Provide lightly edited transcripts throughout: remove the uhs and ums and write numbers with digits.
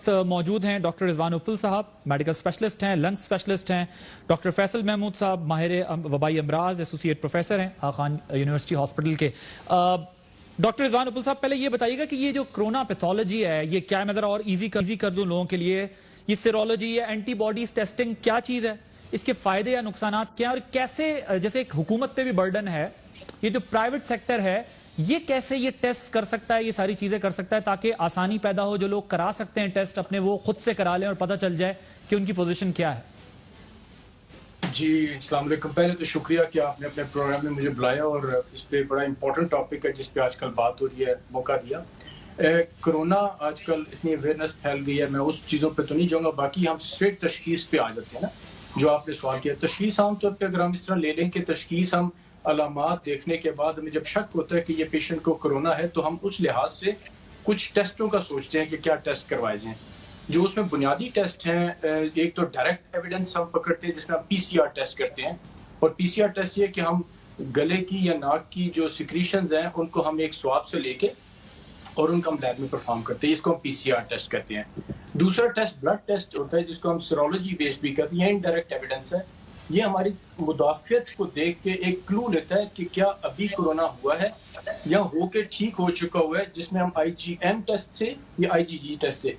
موجود ہیں ڈاکٹر رضوان اپل صاحب، میڈیکل اسپیشلسٹ ہیں، لنگ اسپیشلسٹ ہیں، ڈاکٹر فیصل محمود صاحب ماہر وبائی امراض ایسوسیٹ پروفیسر ہیں خان یونیورسٹی ہاسپٹل کے۔ ڈاکٹر رضوان اپل صاحب، پہلے یہ بتائیے گا کہ یہ جو کرونا پیتھولوجی ہے یہ کیا، میں ذرا اور ایزی کر دوں لوگوں کے لیے، یہ سیرولوجی یا اینٹی باڈیز ٹیسٹنگ کیا چیز ہے، اس کے فائدے یا نقصانات کیا، اور کیسے، جیسے ایک حکومت پہ بھی برڈن ہے، یہ جو پرائیویٹ سیکٹر ہے یہ کیسے یہ ٹیسٹ کر سکتا ہے، یہ ساری چیزیں کر سکتا ہے تاکہ آسانی پیدا ہو، جو لوگ کرا سکتے ہیں ٹیسٹ اپنے وہ خود سے کرا لیں اور پتہ چل جائے کہ ان کی پوزیشن کیا ہے؟ جی السلام علیکم۔ پہلے تو شکریہ کہ آپ نے اپنے پروگرام میں مجھے بلایا اور اس پہ بڑا امپورٹنٹ ٹاپک ہے جس پہ آج کل بات ہو رہی ہے، موقع دیا۔ کرونا آج کل اتنی اویئرنیس پھیل گئی ہے، میں اس چیزوں پہ تو نہیں جاؤں گا، باقی ہم اسٹریٹ تشخیص پہ آ جاتے ہیں نا، جو آپ نے سوال کیا۔ تشخیص عام طور پہ اگر ہم اس طرح لے لیں کہ تشخیص ہم علامات دیکھنے کے بعد ہمیں جب شک ہوتا ہے کہ یہ پیشنٹ کو کرونا ہے تو ہم اس لحاظ سے کچھ ٹیسٹوں کا سوچتے ہیں کہ کیا ٹیسٹ کروائے جائیں۔ جو اس میں بنیادی ٹیسٹ ہیں، ایک تو ڈائریکٹ ایویڈنس ہم پکڑتے ہیں جس میں ہم پی سی آر ٹیسٹ کرتے ہیں، اور پی سی آر ٹیسٹ یہ کہ ہم گلے کی یا ناک کی جو سیکریشنز ہیں ان کو ہم ایک سواب سے لے کے اور ان کو ہم لیب میں پرفارم کرتے ہیں، اس کو ہم پی سی آر ٹیسٹ کرتے ہیں۔ دوسرا ٹیسٹ بلڈ ٹیسٹ ہوتا ہے جس کو ہم سیرولوجی بیسڈ بھی کرتے ہیں، یہ انڈائریکٹ ایویڈنس ہے، یہ ہماری مدافعت کو دیکھ کے ایک کلو لیتا ہے کہ کیا ابھی کرونا ہوا ہے یا ہو کے ٹھیک ہو چکا ہوا ہے، جس میں ہم آئی جی ایم ٹیسٹ سے یا آئی جی جی ٹیسٹ سے۔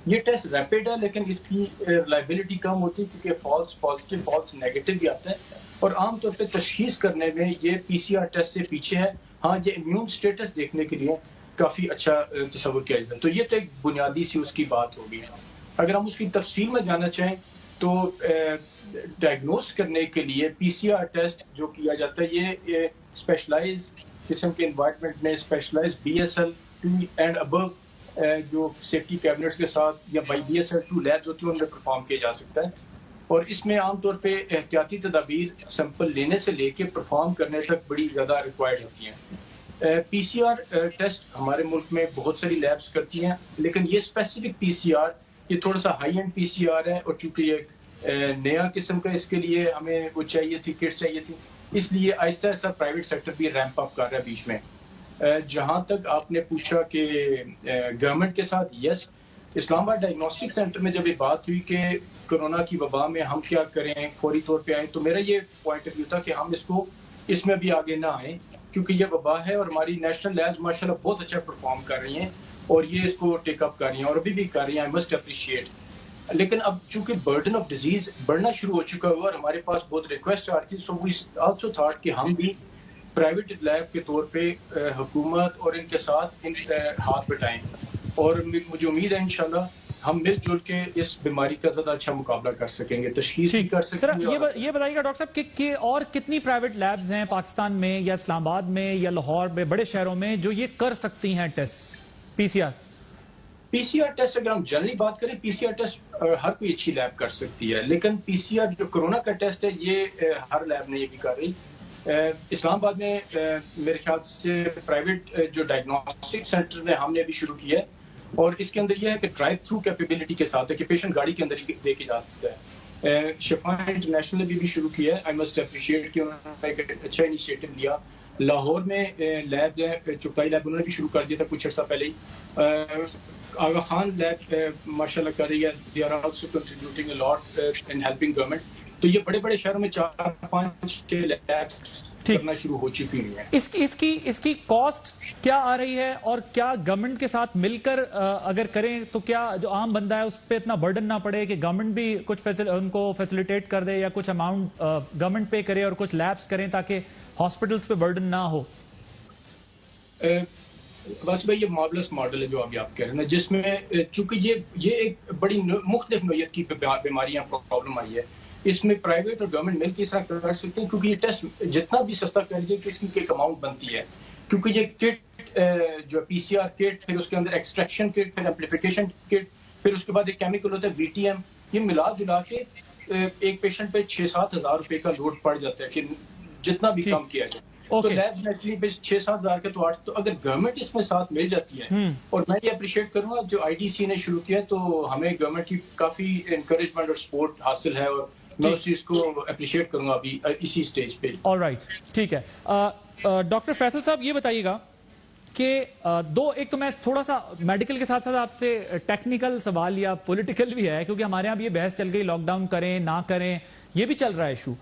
یہ ٹیسٹ ریپڈ ہے لیکن اس کی ریلائبلٹی کم ہوتی ہے کیونکہ فالس پازیٹیو فالس نیگیٹو بھی آتا ہے، اور عام طور پہ تشخیص کرنے میں یہ پی سی آر ٹیسٹ سے پیچھے ہے۔ ہاں، یہ امیون سٹیٹس دیکھنے کے لیے کافی اچھا تصور کیا جاتا ہے، تو یہ تو ایک بنیادی سی اس کی بات ہوگی۔ اگر ہم اس کی تفصیل میں جانا چاہیں تو ڈائگنوز کرنے کے لیے پی سی آر ٹیسٹ جو کیا جاتا ہے یہ اسپیشلائز قسم کے انوائرمنٹ میں specialise B S L 2 and ابو جو سیفٹی کیبنٹس کے ساتھ یا بائی بی ایس ایل 2 لیبز ہوتی ہیں ان میں پرفارم کیا جا سکتا ہے، اور اس میں عام طور پہ احتیاطی تدابیر سیمپل لینے سے لے کے پرفارم کرنے تک بڑی زیادہ ریکوائرڈ ہوتی ہیں۔ پی سی آر ٹیسٹ ہمارے ملک میں بہت ساری لیبز کرتی ہیں، لیکن یہ اسپیسیفک پی سی آر یہ تھوڑا سا high end P C R ہے، اور چونکہ یہ نیا قسم کا اس کے لیے ہمیں وہ چاہیے تھی، کٹ چاہیے تھی، اس لیے آہستہ آہستہ پرائیویٹ سیکٹر بھی ریمپ اپ کر رہا ہے بیچ میں۔ جہاں تک آپ نے پوچھا کہ گورنمنٹ کے ساتھ، یس، اسلام آباد ڈائگنوسٹک سینٹر میں جب یہ بات ہوئی کہ کرونا کی وبا میں ہم کیا کریں، فوری طور پہ آئیں، تو میرا یہ پوائنٹ آف ویو تھا کہ ہم اس میں بھی آگے نہ آئیں کیونکہ یہ وبا ہے، اور ہماری نیشنل لیبز ماشاءاللہ بہت اچھا پرفارم کر رہی ہیں اور یہ اس کو ٹیک اپ کر رہی ہیں اور ابھی بھی کر رہی ہیں، آئی مسٹ اپریشیٹ۔ لیکن اب چونکہ برڈن آف ڈیزیز بڑھنا شروع ہو چکا ہوا اور ہمارے پاس بہت ریکویسٹ آ رہی تھی، سو وی آلسو تھاٹ کہ ہم بھی پرائیویٹ لیب کے طور پہ حکومت اور ان کے ساتھ ہاتھ بٹائیں، اور مجھے امید ہے انشاءاللہ ہم مل جل کے اس بیماری کا زیادہ اچھا مقابلہ کر سکیں گے، تشخیص بھی کر سکیں گے۔ یہ بتائیے گا ڈاکٹر صاحب کہ اور کتنی پرائیویٹ لیبز ہیں پاکستان میں یا اسلام آباد میں یا لاہور میں، بڑے شہروں میں، جو یہ کر سکتی ہیں test P C are? P C are test اگر ہم جنرلی بات کریں، پی سی آر ٹیسٹ ہر کوئی اچھی لیب کر سکتی ہے، لیکن پی سی آر جو کرونا کا ٹیسٹ ہے یہ ہر لیب نے یہ بھی کر رہی۔ اسلام آباد میں میرے خیال سے پرائیویٹ جو ڈائگنوسٹک سینٹر نے ہم نے بھی شروع کیا ہے، اور اس کے اندر یہ ہے کہ ڈرائیو تھرو کیپیبلٹی کے ساتھ ہے کہ پیشنٹ گاڑی کے اندر ہی دے کے جا سکتا ہے۔ شفا انٹرنیشنل نے بھی شروع کیا ہے، آئی مسٹ اپریشیٹ کہ انہوں نے ایک اچھا انیشیٹو لیا۔ لاہور میں لیب ہے، چپتائی لیب انہوں نے بھی شروع کر دیا تھا کچھ عرصہ پہلے ہی۔ آغا خان لیب ماشاءاللہ کر رہی ہے، they are also contributing a lot in helping government۔ تو یہ بڑے بڑے شہروں میں 4-5-6 لیب کرنا شروع ہو چکی ہیں۔ اس کی کاسٹ کیا آ رہی ہے، اور کیا گورنمنٹ کے ساتھ مل کر اگر کریں تو کیا جو عام بندہ ہے اس پہ اتنا برڈن نہ پڑے کہ گورنمنٹ بھی کچھ ان کو فیسیلیٹیٹ کر دے یا کچھ اماؤنٹ گورنمنٹ پے کرے اور کچھ لیبس کریں تاکہ ہاسپٹلس پہ برڈن نہ ہو؟ بس بھائی یہ مارولس ماڈل ہے جو ابھی آپ کہہ رہے ہیں، جس میں چونکہ یہ ایک بڑی مختلف نوعیت کی بیماریاں پرابلم آئی ہے، اس میں پرائیویٹ اور گورنمنٹ مل کے اس طرح کر سکتے ہیں، کیونکہ یہ ٹیسٹ جتنا بھی سستا کر لیجیے کہ اس کی ایک اماؤنٹ بنتی ہے، کیونکہ یہ کٹ جو پی سی آر کٹ، پھر اس کے اندر ایکسٹریکشن کٹ، پھر ایمپلیفیکیشن کٹ، پھر اس کے بعد ایک کیمیکل ہوتا ہے وی ٹی ایم، یہ ملا جلا کے ایک پیشنٹ پہ 6-7 ہزار روپے کا لوڈ پڑ جاتا ہے کہ جتنا بھی کم کیا جائے۔ تو لیبز نیچرلی 6-7 ہزار کے تو 8، تو اگر گورنمنٹ اس میں ساتھ مل جاتی ہے، اور میں یہ اپریشیٹ کروں گا جو آئی ڈی سی نے شروع کیا ہے، تو ہمیں گورنمنٹ کی کافی انکریجمنٹ اور سپورٹ حاصل ہے، اور میں اس چیز کو اپریشیٹ کروں گا ابھی اسی سٹیج پہ۔ آل رائٹ، ٹھیک ہے۔ ڈاکٹر فیصل صاحب یہ بتائیے گا کہ ایک تو میں تھوڑا سا میڈیکل کے ساتھ ساتھ آپ سے ٹیکنیکل سوال یا پولیٹیکل بھی ہے، کیونکہ ہمارے یہاں بھی یہ بحث چل گئی لاک ڈاؤن کریں نہ کریں، یہ بھی چل رہا ہے ایشو.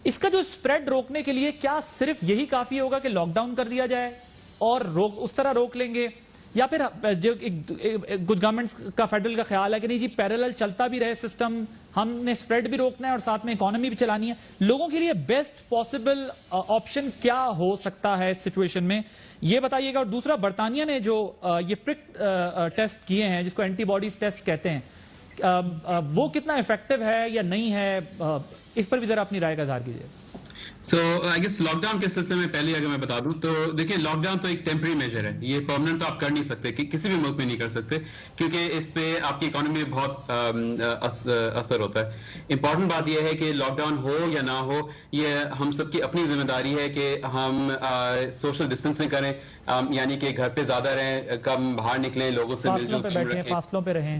اس کا جو اسپریڈ روکنے کے لیے کیا صرف یہی کافی ہوگا کہ لاک ڈاؤن کر دیا جائے اور اس طرح روک لیں گے، یا پھر جو کچھ گورنمنٹ کا فیڈرل کا خیال ہے کہ نہیں جی پیرالل چلتا بھی رہے سسٹم، ہم نے اسپریڈ بھی روکنا ہے اور ساتھ میں اکانومی بھی چلانی ہے؟ لوگوں کے لیے بیسٹ پاسبل آپشن کیا ہو سکتا ہے اس سچویشن میں، یہ بتائیے گا. اور دوسرا، برطانیہ نے جو یہ پرک ٹیسٹ کیے ہیں جس کو اینٹی باڈیز ٹیسٹ کہتے ہیں، وہ کتنا افیکٹو ہے یا نہیں ہے، اس پر بھی ذرا اپنی رائے کا اظہار کیجیے. سو آئی گیس لاک ڈاؤن کے سلسلے میں پہلے اگر میں بتا دوں تو دیکھیں لاک ڈاؤن تو ایک ٹیمپری میجر ہے، یہ پرماننٹ تو آپ کر نہیں سکتے، کسی بھی ملک میں نہیں کر سکتے، کیونکہ اس پہ آپ کی اکانومی میں بہت اثر ہوتا ہے. امپورٹنٹ بات یہ ہے کہ لاک ڈاؤن ہو یا نہ ہو، یہ ہم سب کی اپنی ذمہ داری ہے کہ ہم سوشل ڈسٹینسنگ کریں، یعنی کہ گھر پہ زیادہ رہیں، کم باہر نکلیں، لوگوں سے مل جل رکھیں، فاصلوں پہ رہیں.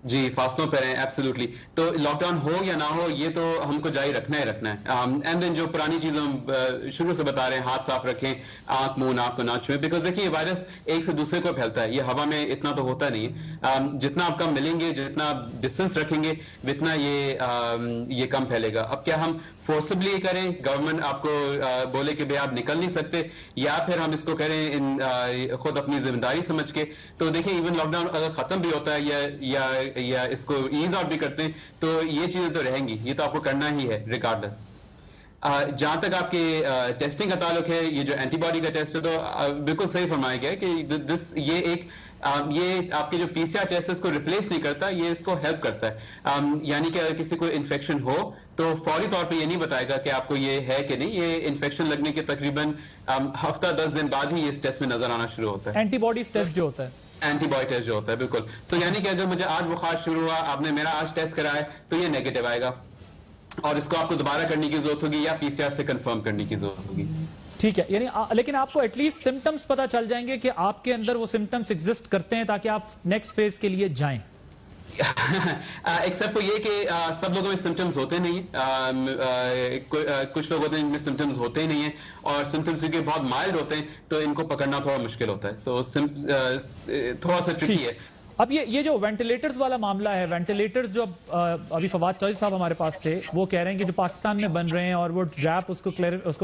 جی فاصلوں پہ رہیں، ایبسلیوٹلی. تو لاک ڈاؤن ہو یا نہ ہو یہ تو ہم کو جاری رکھنا ہی رکھنا ہے. اینڈ دین جو پرانی چیزیں ہم شروع سے بتا رہے ہیں، ہاتھ صاف رکھیں، آنکھ منہ ناک کو نہ چھوئیں، بیکاز دیکھیں یہ وائرس ایک سے دوسرے کو پھیلتا ہے، یہ ہوا میں اتنا تو ہوتا نہیں ہے. جتنا آپ کم ملیں گے، جتنا آپ ڈسٹینس رکھیں گے، اتنا یہ کم پھیلے گا. اب کیا ہم فورسبلی کریں، گورنمنٹ آپ کو بولے کہ بھائی آپ نکل نہیں سکتے، یا پھر ہم اس کو کریں خود اپنی ذمہ داری سمجھ کے؟ تو دیکھیں ایون لاک ڈاؤن اگر ختم بھی ہوتا ہے یا اس کو ایز آؤٹ بھی کرتے ہیں تو یہ چیزیں تو رہیں گی، یہ تو آپ کو کرنا ہی ہے ریگارڈلیس. جہاں تک آپ کے ٹیسٹنگ کا تعلق ہے، یہ جو اینٹی باڈی کا ٹیسٹ ہے تو بالکل صحیح فرمایا گیا کہ یہ آپ کے جو پی سی آر ٹیسٹ ہے اس کو ریپلیس نہیں کرتا، یہ اس کو ہیلپ کرتا ہے. یعنی کہ اگر کسی کو انفیکشن ہو تو فوری طور پہ یہ نہیں بتائے گا کہ آپ کو یہ ہے کہ نہیں، یہ انفیکشن لگنے کے تقریباً ہفتہ 10 دن بعد ہی اس ٹیسٹ میں نظر آنا شروع ہوتا ہے. اینٹی باڈیز ٹیسٹ جو ہوتا ہے، اینٹی باڈی ٹیسٹ جو ہوتا ہے، بالکل. سو یعنی کہ اگر مجھے آج بخار شروع ہوا، آپ نے میرا آج ٹیسٹ کرایا تو یہ نیگیٹو آئے گا، اور اس کو آپ کو دوبارہ کرنے کی ضرورت ہوگی یا پی سی آر سے کنفرم کرنے کی ضرورت ہوگی. ٹھیک ہے. یعنی لیکن آپ کو ایٹ لیسٹ سمٹمز پتہ چل جائیں گے کہ آپ کے اندر وہ سمٹمز ایگزسٹ کرتے ہیں تاکہ آپ نیکسٹ فیز کے لیے جائیں. ایکسپٹ یہ کہ سب لوگوں میں سمٹمز ہوتے نہیں ہیں، کچھ لوگ ہوتے ہیں جن میں سمٹمز ہوتے نہیں ہیں، اور سمٹمز کے بہت مائلڈ ہوتے ہیں تو ان کو پکڑنا تھوڑا مشکل ہوتا ہے. سو تھوڑا سا ٹرکی ہے. اب یہ جو وینٹیلیٹرز والا معاملہ ہے، وینٹیلیٹرز جو ابھی فواد چوہدری صاحب ہمارے پاس تھے، وہ کہہ رہے ہیں کہ جو پاکستان میں بن رہے ہیں اور وہ ڈریپ اس کو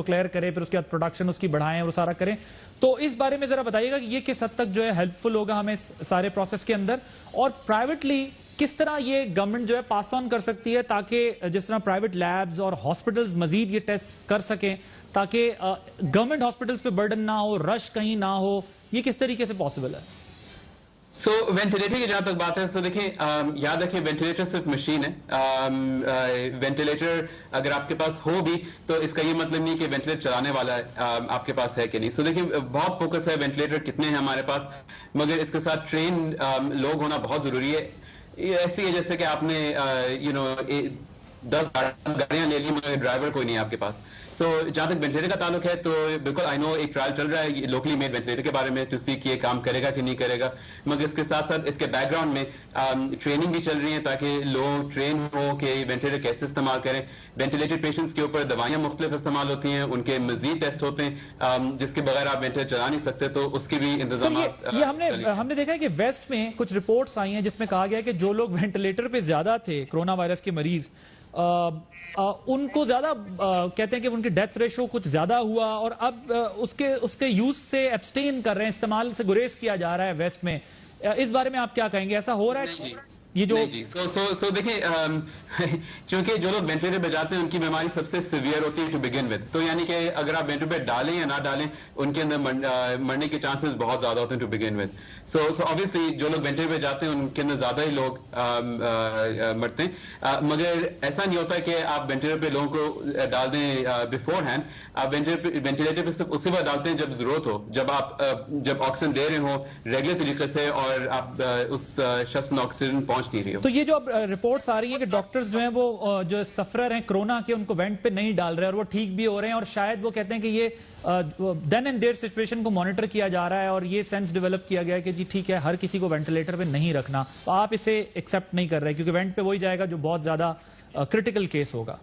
کلیئر کرے، پھر اس کے بعد پروڈکشن اس کی بڑھائیں اور سارا کریں. تو اس بارے میں ذرا بتائیے گا کہ یہ کس حد تک جو ہے ہیلپ فل ہوگا ہمیں سارے پروسیس کے اندر، اور پرائیویٹلی کس طرح یہ گورنمنٹ جو ہے پاس آن کر سکتی ہے تاکہ جس طرح پرائیویٹ لیبز اور ہاسپٹلز مزید یہ ٹیسٹ کر سکیں تاکہ گورنمنٹ ہاسپٹلز پہ برڈن نہ ہو، رش کہیں نہ ہو. یہ کس طریقے سے پاسبل ہے؟ سو وینٹیلیٹر کی جہاں تک بات ہے، سو دیکھیں یاد رکھیں وینٹیلیٹر صرف مشین ہے. وینٹیلیٹر اگر آپ کے پاس ہو بھی تو اس کا یہ مطلب نہیں کہ وینٹیلیٹر چلانے والا آپ کے پاس ہے کہ نہیں. سو دیکھیں بہت فوکس ہے وینٹیلیٹر کتنے ہیں ہمارے پاس، مگر اس کے ساتھ ٹرین لوگ ہونا بہت ضروری ہے. ایسی ہے جیسے کہ آپ نے 10 گاڑیاں لے لی مگر ڈرائیور کوئی نہیں ہے آپ کے پاس. سو جہاں تک وینٹیلیٹر کا تعلق ہے تو بالکل آئی نو ایک ٹرائل چل رہا ہے لوکلی میڈ وینٹیلیٹر کے بارے میں ٹو سی کہ یہ کام کرے گا کہ نہیں کرے گا، مگر اس کے ساتھ ساتھ اس کے بیک گراؤنڈ میں ٹریننگ بھی چل رہی ہے تاکہ لوگ ٹرین ہو کہ وینٹیلیٹر کیسے استعمال کریں. وینٹیلیٹر پیشنٹس کے اوپر دوائیاں مختلف استعمال ہوتی ہیں، ان کے مزید ٹیسٹ ہوتے ہیں جس کے بغیر آپ وینٹیلیٹر چلا نہیں سکتے، تو اس کے بھی انتظامات. یہ ہم نے دیکھا ہے کہ ویسٹ میں کچھ رپورٹس آئی ہیں جس میں کہا گیا کہ جو لوگ وینٹیلیٹر پہ زیادہ تھے کرونا وائرس کے مریض، ان کو زیادہ کہتے ہیں کہ ان کی ڈیتھ ریشو کچھ زیادہ ہوا، اور اب اس کے یوز سے ایبسٹین کر رہے ہیں، استعمال سے گریز کیا جا رہا ہے ویسٹ میں. اس بارے میں آپ کیا کہیں گے؟ ایسا ہو رہا ہے یہ جو سو دیکھیں چونکہ جو لوگ وینٹیلیٹر پہ جاتے ہیں ان کی بیماری سب سے سیویئر ہوتی ہے ٹو بگن ود، تو یعنی کہ اگر آپ وینٹیلیٹر پہ ڈالیں یا نہ ڈالیں ان کے اندر مرنے کے چانسز بہت زیادہ ہوتے ہیں to begin with. So obviously جو لوگ وینٹیلیٹر پہ جاتے ہیں ان کے اندر زیادہ ہی لوگ مرتے ہیں، مگر ایسا نہیں ہوتا کہ آپ وینٹیلیٹر پہ لوگوں کو ڈال دیں بفور ہینڈ. آپ وینٹیلیٹر پہ صرف اسی وقت ڈالتے ہیں جب ضرورت ہو، جب آکسیجن دے رہے ہوں ریگولر طریقے سے اور آپ اس شخص میں آکسیجن پہنچ نہیں رہی ہو. تو یہ جو اب رپورٹس آ رہی ہیں کہ ڈاکٹرز جو ہیں وہ جو سفرر ہیں کرونا کے ان کو وینٹ پہ نہیں ڈال رہے اور وہ ٹھیک بھی ہو رہے ہیں، اور شاید وہ کہتے ہیں کہ یہ دین اینڈ دیر سچویشن کو مانیٹر کیا جا رہا ہے اور یہ سینس ڈیولپ کیا گیا ہے کہ جی ٹھیک ہے ہر کسی کو وینٹیلیٹر پہ نہیں رکھنا، تو آپ اسے ایکسیپٹ نہیں کر رہے کیونکہ وینٹ پہ وہی جائے گا جو بہت زیادہ کرٹیکل کیس ہوگا.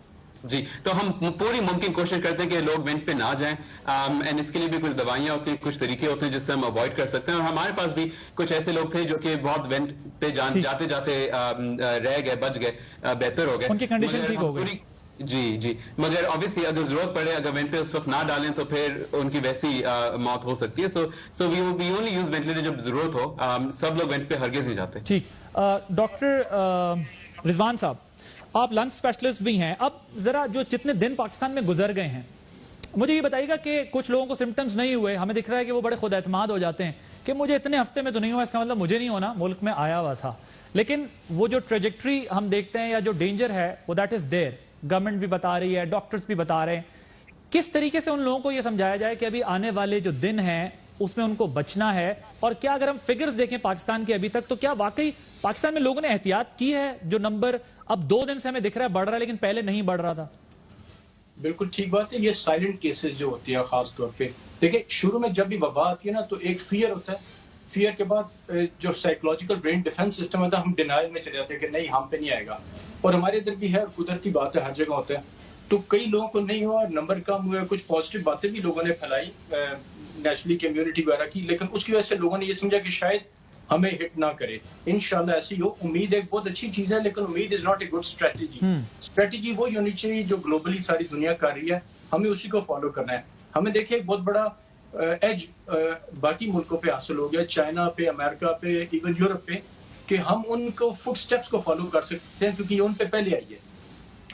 جی تو ہم پوری ممکن کوشش کرتے ہیں کہ لوگ وینٹ پہ نہ جائیں اینڈ اس کے لیے بھی کچھ دوائیاں ہوتی ہیں, کچھ طریقے ہوتے ہیں جس سے ہم اوائڈ کر سکتے ہیں, اور ہمارے پاس بھی کچھ ایسے لوگ تھے جو کہ بہت وینٹ پہ جاتے جاتے رہ گئے, بچ گئے, بہتر ہو گئے, ان کی کنڈیشن ٹھیک ہو گئی. جی مگر obviously اگر ضرورت پڑے, اگر وینٹ پہ اس وقت نہ ڈالیں تو پھر ان کی ویسی موت ہو سکتی ہے. سو وی اونلی یوز وینٹیلیٹر جب ضرورت ہو, سب لوگ وینٹ پہ ہرگز نہیں جاتے. ٹھیک. ڈاکٹر رضوان صاحب, آپ لنگ اسپیشلسٹ بھی ہیں. اب ذرا جو جتنے دن پاکستان میں گزر گئے ہیں, مجھے یہ بتائیے گا کہ کچھ لوگوں کو سمٹمز نہیں ہوئے, ہمیں دکھ رہا ہے کہ وہ بڑے خود اعتماد ہو جاتے ہیں کہ مجھے اتنے ہفتے میں تو نہیں ہوا, اس کا مطلب مجھے نہیں ہونا, ملک میں آیا ہوا تھا. لیکن وہ جو ٹریجیکٹری ہم دیکھتے ہیں یا جو ڈینجر ہے وہ دیٹ از دیر, گورنمنٹ بھی بتا رہی ہے, ڈاکٹرز بھی بتا رہے ہیں. کس طریقے سے ان لوگوں کو یہ سمجھایا جائے کہ ابھی آنے والے جو دن ہیں اس میں ان کو بچنا ہے؟ اور کیا اگر ہم فگرز دیکھیں پاکستان کے ابھی تک, تو کیا واقعی پاکستان میں لوگوں نے احتیاط کی ہے؟ جو نمبر اب 2 دن سے ہمیں دکھ رہا ہے بڑھ رہا ہے, لیکن پہلے نہیں بڑھ رہا تھا. بالکل ٹھیک بات ہے. یہ سائلنٹ کیسز جو ہوتی ہیں خاص طور پہ, دیکھیں شروع میں جب بھی وبا آتی ہے نا تو ایک فیئر ہوتا ہے, فیئر کے بعد جو سائیکولوجیکل برین ڈیفنس سسٹم ہوتا ہے, ہم ڈینائل میں چلے جاتے ہیں کہ نہیں ہم پہ نہیں آئے گا. اور ہمارے ادھر بھی ہے, قدرتی بات ہے, ہر جگہ ہوتا ہے. تو کئی لوگوں کو نہیں ہوا, نمبر کم ہوئے, کچھ پازیٹیو باتیں بھی لوگوں نے پھیلائی نیچرلی کمیونٹی وغیرہ کی, لیکن اس کی وجہ سے لوگوں نے یہ سمجھا کہ شاید ہمیں ہٹ نہ کرے. انشاءاللہ ایسی ہو, امید ایک بہت اچھی چیز ہے, لیکن امید is not a good strategy. Strategy وہی ہونی چاہیے جو گلوبلی ساری دنیا کر رہی ہے, ہمیں اسی کو فالو کرنا ہے. ہمیں دیکھیں ایک بہت بڑا ایج باقی ملکوں پہ حاصل ہو گیا, چائنا پہ, امریکہ پہ, ایون یورپ پہ, کہ ہم ان کو فٹ سٹیپس کو فالو کر سکتے ہیں کیونکہ یہ ان پہ پہلے آئی ہے.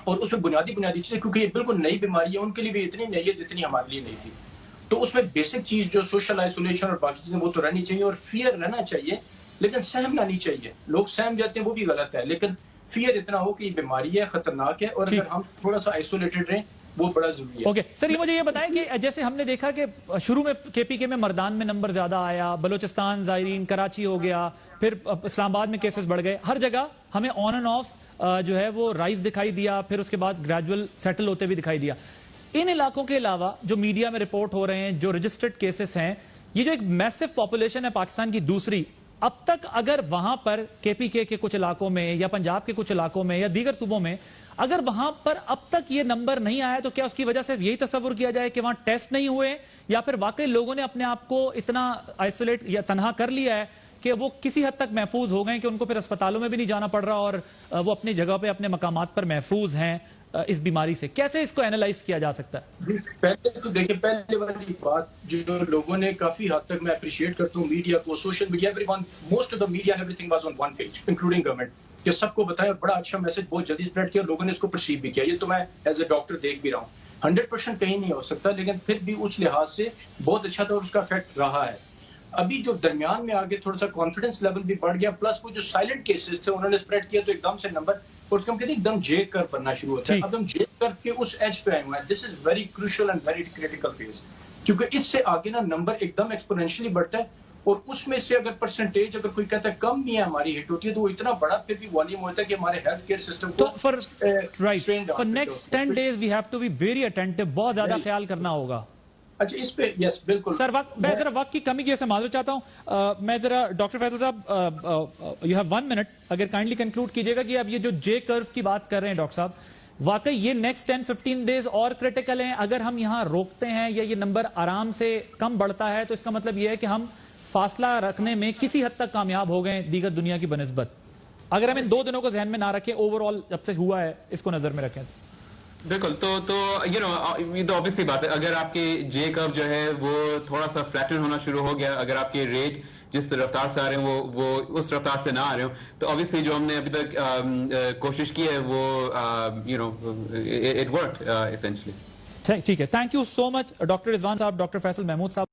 اور اس میں بنیادی چیزیں, کیونکہ یہ بالکل نئی بیماری ہے, ان کے لیے بھی اتنی نئی ہے جتنی ہمارے لیے نہیں تھی. تو اس میں بیسک چیز جو سوشل آئسولیشن اور باقی چیزیں وہ تو رہنی چاہیے, اور فیئر رہنا چاہیے, لیکن سہمنا نہیں چاہیے. لوگ سہم جاتے ہیں وہ بھی غلط ہے, لیکن فیئر اتنا ہو کہ یہ بیماری ہے, خطرناک ہے, اور اگر ہم تھوڑا سا آئسولیٹڈ رہیں وہ بڑا ضروری ہے. اوکے سر, یہ مجھے یہ بتائیں کہ جیسے ہم نے دیکھا کہ شروع میں KPK میں مردان میں نمبر زیادہ آیا, بلوچستان, زائرین, کراچی ہو گیا, پھر اسلام آباد میں کیسز بڑھ گئے, ہر جگہ ہمیں آن اینڈ آف جو ہے وہ رائز دکھائی دیا, پھر اس کے بعد گریجول سیٹل ہوتے بھی دکھائی دیا. ان علاقوں کے علاوہ جو میڈیا میں رپورٹ ہو رہے ہیں, جو رجسٹرڈ کیسز ہیں, یہ جو ایک میسو پاپولیشن ہے پاکستان کی دوسری, اب تک اگر وہاں پر KPK کے کچھ علاقوں میں یا پنجاب کے کچھ علاقوں میں یا دیگر صوبوں میں اگر وہاں پر اب تک یہ نمبر نہیں آیا, تو کیا اس کی وجہ سے یہی تصور کیا جائے کہ وہاں ٹیسٹ نہیں ہوئے, یا پھر واقعی لوگوں نے اپنے آپ کو اتنا آئسولیٹ یا تنہا کر لیا ہے کہ وہ کسی حد تک محفوظ ہو گئے کہ ان کو پھر اسپتالوں میں بھی نہیں جانا پڑ رہا اور وہ اپنی جگہ پہ اپنے مقامات پر محفوظ ہیں اس بیماری سے؟ کیسے اس کو اینالائز کیا جا سکتا ہے؟ پہلے تو دیکھیں, پہلے والی بات جو لوگوں نے کافی حد تک, میں اپریشیٹ کرتا ہوں میڈیا کو, social media, most of the media every thing was on one page including government, کہ سب کو بتایا, بڑا اچھا میسج بہت جلدی اسپریڈ کیا, اور لوگوں نے اس کو پرسیو بھی کیا. یہ تو میں ایز اے ڈاکٹر دیکھ بھی رہا ہوں. 100% کہیں نہیں ہو سکتا, لیکن پھر بھی اس لحاظ سے بہت اچھا تھا اور اس کا افیکٹ رہا ہے. ابھی جو درمیان میں آگے تھوڑا سا کانفیڈنس لیول بھی بڑھ گیا, پلس وہ جو سائلنٹ کیسز تھے انہوں نے اسپریڈ کیا, تو ایک دم سے نمبر, اور اس کا ہم کہتے ہیں ایک دم جے کر بننا شروع ہوتا ہے. اب ہم جے کر کے اس ایج پہ آئے ہوئے ہیں. This is very crucial and very critical phase, کیونکہ اس سے آگے نا نمبر ایک دم ایکسپونینشلی بڑھتا ہے, اور اس میں سے اگر پرسنٹیج اگر کوئی کہتا ہے کم نہیں ہے ہماری ہٹ ہوتی ہے, تو وہ اتنا بڑا پھر بھی والیوم ہوتا ہے کہ ہمارے ہیلتھ کیئر سسٹم کو for next 10 days we have to be very attentive, بہت زیادہ خیال کرنا ہوگا. اچھا اس پہ یس بالکل سر, میں ذرا وقت کی کمی کی وجہ سے معذرت چاہتا ہوں. میں ذرا ڈاکٹر فیصل صاحب, یو ہیو 1 minute, اگر کائنڈلی کنکلوڈ کیجیے گا کہ اب یہ جو جے کرو کی بات کر رہے ہیں ڈاکٹر صاحب, واقعی یہ نیکسٹ 10-15 days اور کریٹیکل ہیں؟ اگر ہم یہاں روکتے ہیں یا یہ نمبر آرام سے کم بڑھتا ہے, تو اس کا مطلب یہ ہے کہ ہم فاصلہ رکھنے میں کسی حد تک کامیاب ہو گئے دیگر دنیا کی بنسبت, اگر ہم ان 2 دنوں کو ذہن میں نہ رکھیں, اوور آل جب سے ہوا ہے اس کو نظر میں رکھیں. بالکل, تو یہ تو obviously بات ہے, اگر آپ کے جے کرو جو ہے وہ تھوڑا سا فلیٹن ہونا شروع ہو گیا, اگر آپ کے ریٹ جس رفتار سے آ رہے ہیں وہ اس رفتار سے نہ آ رہے ہوں, تو obviously جو ہم نے ابھی تک کوشش کی ہے وہ it worked essentially. ٹھیک ہے, thank you so much doctor Rizwan sahab, doctor Faisal Mahmood صاحب.